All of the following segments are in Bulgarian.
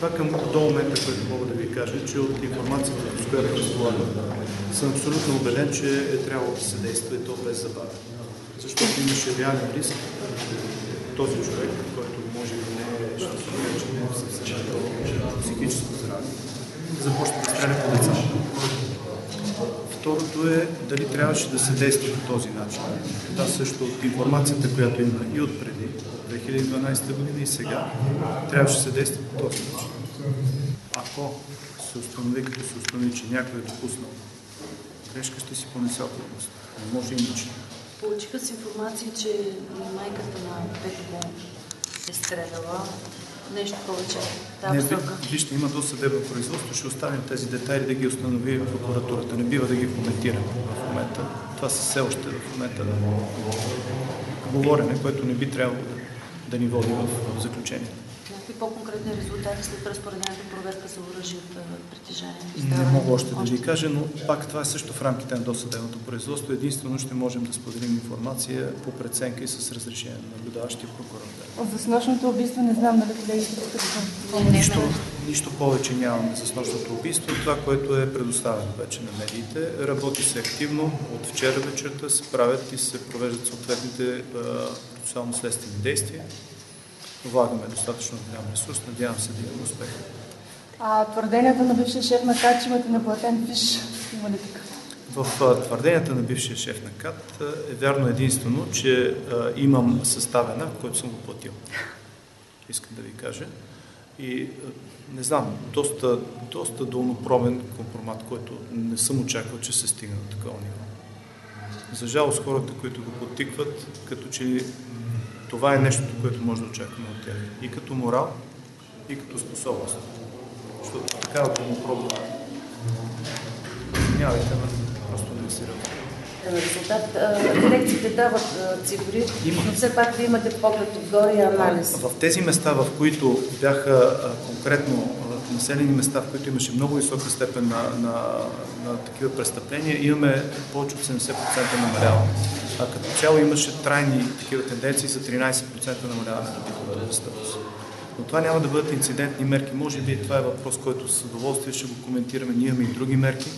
Това до момента, което мога да ви кажа, че от информацията, с която разполагам, съм абсолютно убеден, че е трябвало да се действа и то без забавяне. Защото имаше реален риск този човек, който може би не е съвсем психическо здраве, започне да стреля по децата. Второто е дали трябваше да се действа по този начин. Това също от информацията, която има и от преди, 2012 година и сега, трябваше да се действа по този начин. Ако се установи, като се установи, че някой е допуснал грешка, ще си понесе отговорност. Не може иначе. Получиха с информация, че майката на Петко е стреляла. Нещо повече. Вижте, има досъдебно производство, ще оставим тези детайли да ги установи прокуратурата. Не бива да ги коментираме в момента. Това са все още в момента на говорене, което не би трябвало да ни води в заключение. Някакви по-конкретни резултати след разпоредената проверка за оръжие от притежание? Не мога още да ви кажа, но пак това е също в рамките на досъдебното производство. Единствено ще можем да споделим информация по преценка и с разрешение на наблюдаващия прокурор. За снощното убийство не знам дали колегите Нищо повече нямаме за снощното убийство. Това, което е предоставено вече на медиите, работи се активно. От вчера вечерта се правят и се провеждат съответните процесуално-следствени действия. Влагаме достатъчно голям ресурс, надявам се да имаме успех. Твърденията на бившия шеф на КАТ, че имате неплатен фиш, има ли такъв? В твърденията на бившия шеф на КАТ е вярно единствено, че имам съставен акт, който съм го платил. Искам да ви кажа. И не знам, доста долнопробен компромат, който не съм очаквал, че се стигна до такова ниво. За жалост хората, които го подтикват, като че това е нещото, което може да очакваме от тях. И като морал, и като способност. Защото такава долнопробна, извинявайте, просто не е сериозно. Резултат, дирекциите дават цифри, но все пак ви имате поглед отгоре и анализ. В тези места, в които бяха конкретно населени места, в които имаше много висока степен на такива престъпления, имаме повече от 70% намаляване. А като цяло имаше трайни такива тенденции за 13% намаляване на битовата престъпност. Но това няма да бъдат инцидентни мерки. Може би това е въпрос, който с удоволствие ще го коментираме. Ние имаме и други мерки.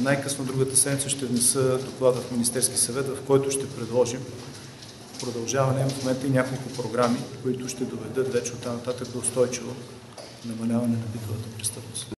Най-късно другата седмица ще внеса доклада в Министерски съвет, в който ще предложим продължаване в момента и няколко програми, които ще доведат вече оттам нататък до устойчиво намаляване на битовата престъпност.